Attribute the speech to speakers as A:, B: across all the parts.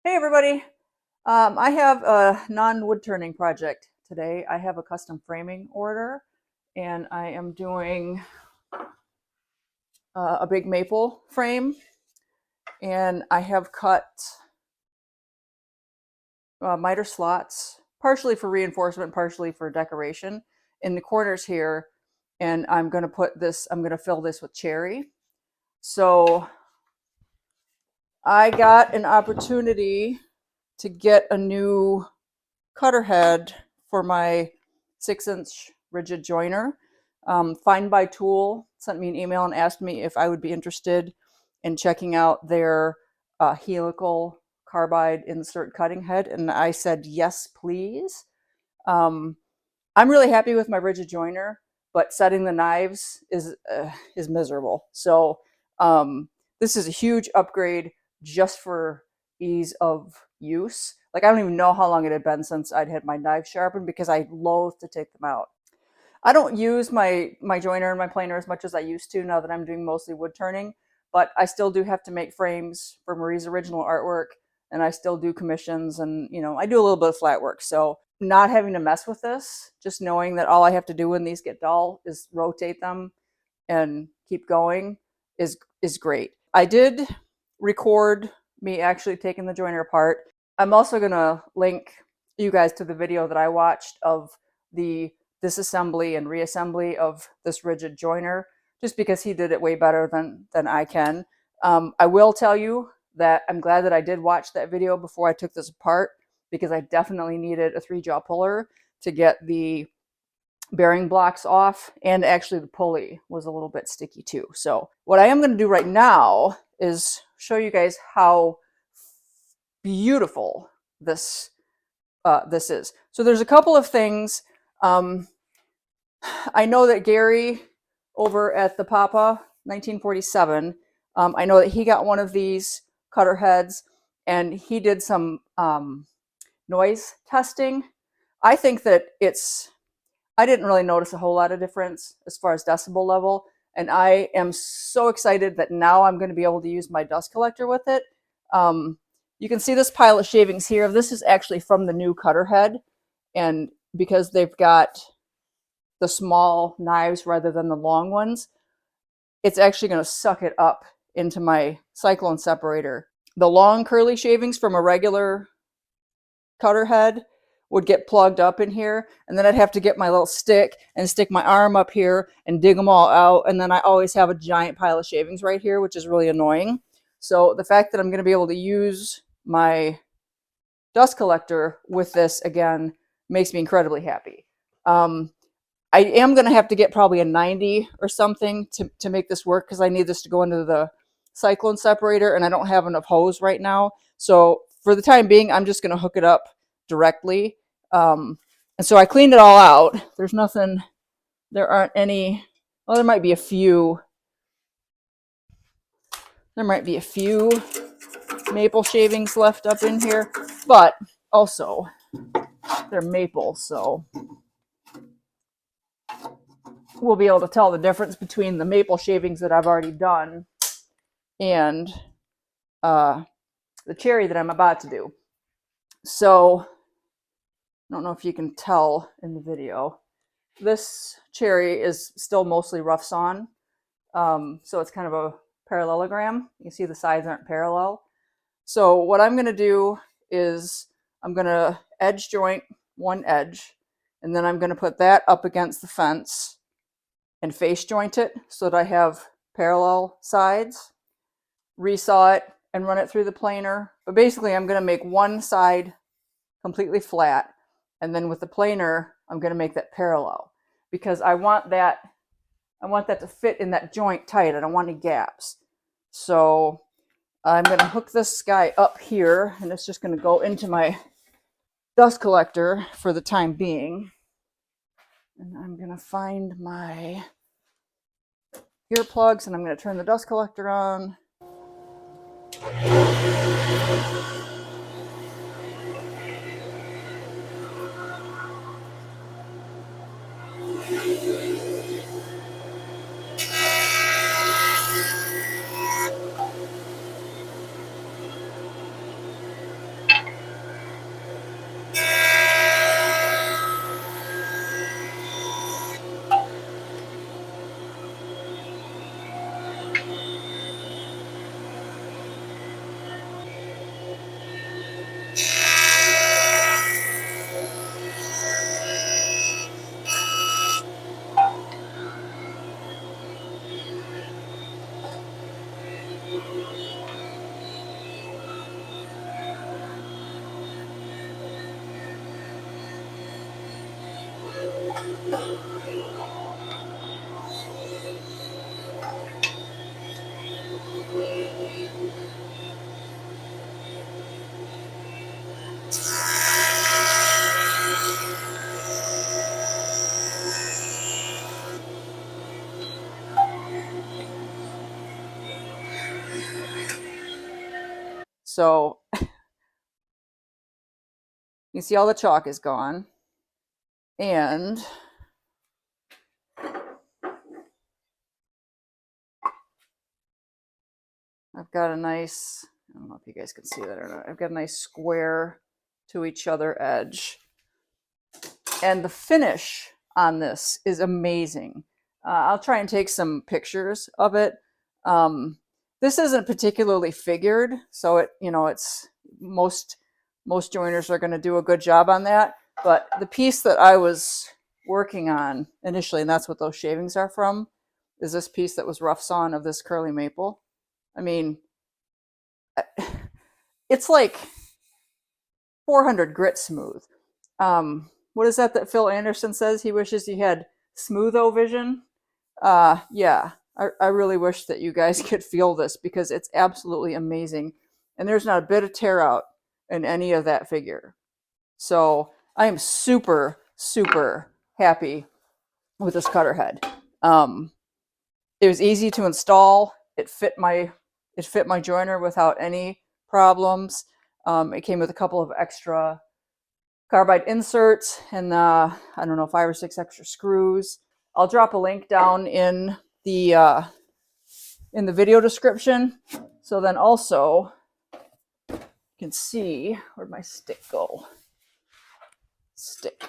A: Hey everybody! I have a non-wood turning project today. I have a custom framing order and I am doing a big maple frame, and I have cut miter slots, partially for reinforcement, partially for decoration in the corners here, and I'm going to fill this with cherry. So I got an opportunity to get a new cutter head for my 6-inch Ridgid joiner. Find by Tool sent me an email and asked me if I would be interested in checking out their helical carbide insert cutting head, and I said yes, please. I'm really happy with my Ridgid joiner, but setting the knives is miserable. So this is a huge upgrade just for ease of use. Like, I don't even know how long it had been since I'd had my knives sharpened because I loathe to take them out. I don't use my joiner and my planer as much as I used to now that I'm doing mostly wood turning, but I still do have to make frames for Marie's original artwork, and I still do commissions, and I do a little bit of flat work. So not having to mess with this, just knowing that all I have to do when these get dull is rotate them and keep going is great. I did record me actually taking the joiner apart. I'm also going to link you guys to the video that I watched of the disassembly and reassembly of this Ridgid joiner, just because he did it way better than I can. I will tell you that I'm glad that I did watch that video before I took this apart, because I definitely needed a 3-jaw puller to get the bearing blocks off, and actually the pulley was a little bit sticky too. So what I am going to do right now is show you guys how beautiful this is. So there's a couple of things. I know that Gary over at the Papa 1947, I know that he got one of these cutter heads and he did some noise testing. I think that I didn't really notice a whole lot of difference as far as decibel level, and I am so excited that now I'm going to be able to use my dust collector with it. You can see this pile of shavings here. This is actually from the new cutter head, and because they've got the small knives rather than the long ones, it's actually going to suck it up into my cyclone separator. The long curly shavings from a regular cutter head would get plugged up in here, and then I'd have to get my little stick and stick my arm up here and dig them all out, and then I always have a giant pile of shavings right here, which is really annoying. So the fact that I'm going to be able to use my dust collector with this again makes me incredibly happy. I am going to have to get probably a 90 or something to make this work, because I need this to go into the cyclone separator, and I don't have enough hose right now. So for the time being, I'm just going to hook it up directly. And so I cleaned it all out. There's nothing, there aren't any, well, there might be a few maple shavings left up in here, but also they're maple, so we'll be able to tell the difference between the maple shavings that I've already done and the cherry that I'm about to do. So I don't know if you can tell in the video, this cherry is still mostly rough sawn. So it's kind of a parallelogram. You can see the sides aren't parallel. So what I'm going to do is I'm going to edge joint one edge, and then I'm going to put that up against the fence and face joint it so that I have parallel sides, resaw it, and run it through the planer. But basically I'm going to make one side completely flat, and then with the planer I'm going to make that parallel, because I want that to fit in that joint tight. I don't want any gaps. So I'm going to hook this guy up here, and it's just going to go into my dust collector for the time being. And I'm going to find my earplugs, and I'm going to turn the dust collector on. So you see all the chalk is gone. And I've got a nice, I don't know if you guys can see that or not. I've got a nice square to each other edge. And the finish on this is amazing. I'll try and take some pictures of it. This isn't particularly figured, so it's most joiners are going to do a good job on that. But the piece that I was working on initially, and that's what those shavings are from, is this piece that was rough sawn of this curly maple. I mean, it's like 400 grit smooth. What is that Phil Anderson says? He wishes he had smooth-o vision. Yeah, I really wish that you guys could feel this because it's absolutely amazing. And there's not a bit of tear out in any of that figure. So I am super, super happy with this cutter head. It was easy to install. It fit my joiner without any problems. It came with a couple of extra carbide inserts and I don't know, 5 or 6 extra screws. I'll drop a link down in the video description. So then also you can see, where'd my stick go? Stick.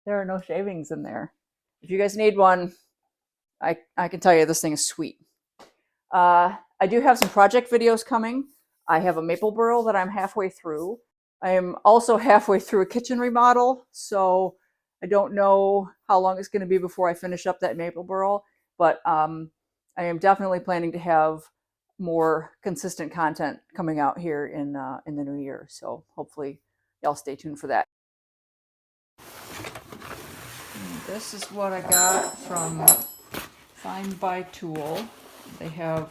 A: There are no shavings in there. If you guys need one, I can tell you this thing is sweet. I do have some project videos coming. I have a maple burl that I'm halfway through. I am also halfway through a kitchen remodel, so I don't know how long it's going to be before I finish up that maple burl, but I am definitely planning to have more consistent content coming out here in the new year. So hopefully y'all stay tuned for that. And this is what I got from Find by Tool. They have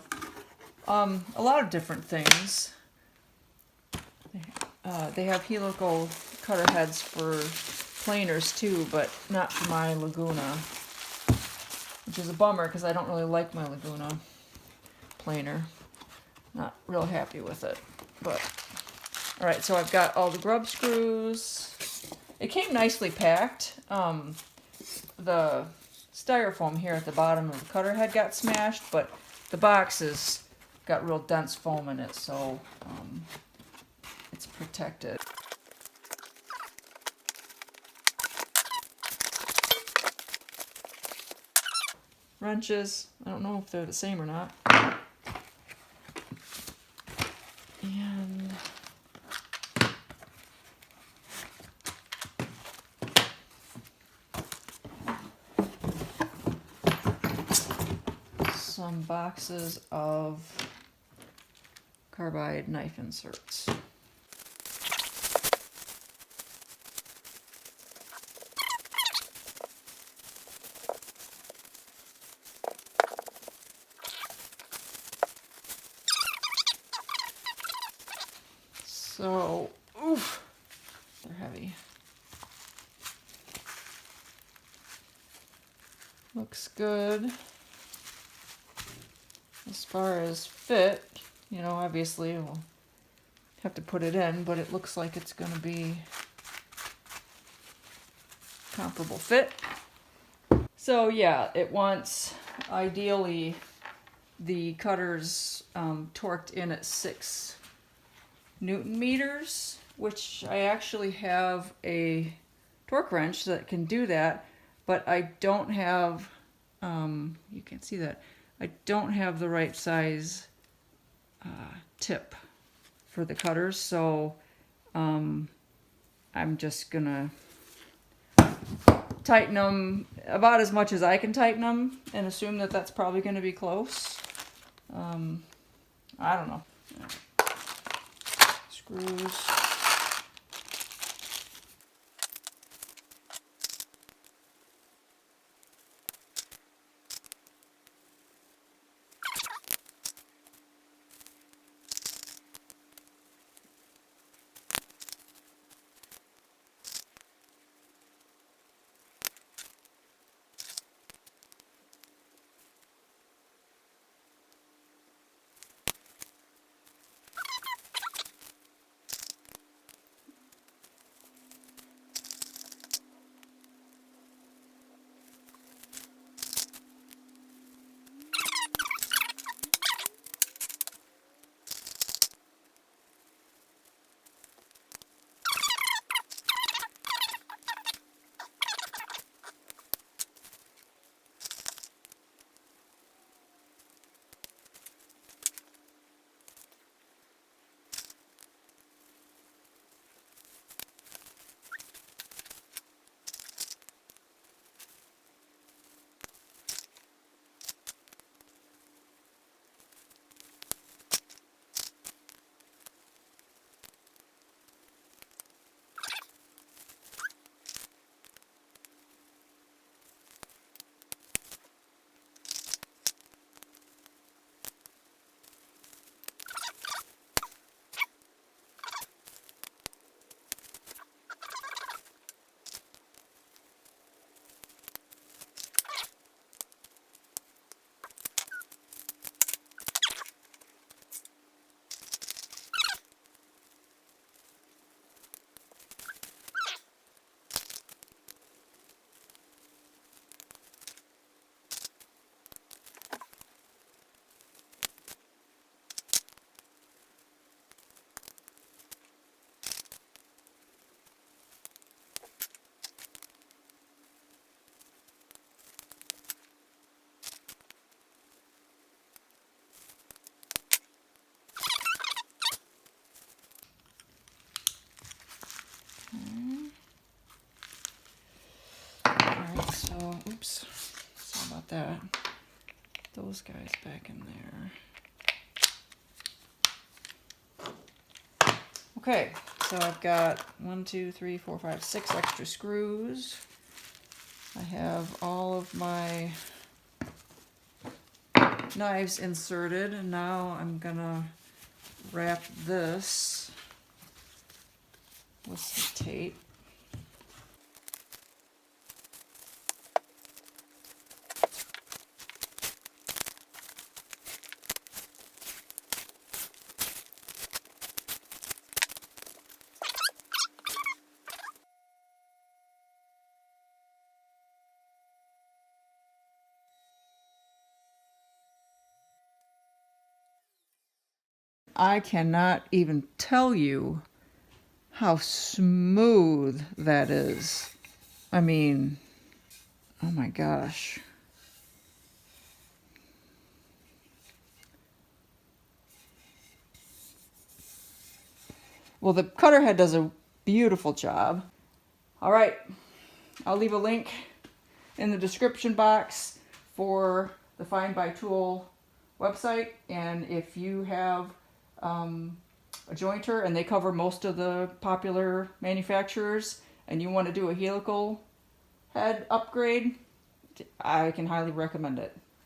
A: a lot of different things. They have helical cutter heads for planers too, but not for my Laguna, which is a bummer because I don't really like my Laguna planer. Not real happy with it, but all right. So I've got all the grub screws. It came nicely packed. The styrofoam here at the bottom of the cutter head got smashed, but the box has got real dense foam in it, so it's protected. Wrenches, I don't know if they're the same or not. And some boxes of carbide knife inserts. So, oof, they're heavy. Looks good. As far as fit, obviously we'll have to put it in, but it looks like it's going to be comparable fit. So yeah, it wants, ideally, the cutters torqued in at 6 Newton meters, which I actually have a torque wrench that can do that, but I don't have, you can't see that, I don't have the right size tip for the cutters, so I'm just gonna tighten them about as much as I can tighten them and assume that that's probably going to be close. I don't know. screws. Alright, so, oops, sorry about that. Those guys back in there. Okay, so I've got 1, 2, 3, 4, 5, 6 extra screws. I have all of my knives inserted, and now I'm gonna wrap this with some tape. I cannot even tell you how smooth that is. I mean, oh my gosh. Well, the cutter head does a beautiful job. All right, I'll leave a link in the description box for the Find by Tool website, and if you have a jointer and they cover most of the popular manufacturers and you want to do a helical head upgrade, I can highly recommend it.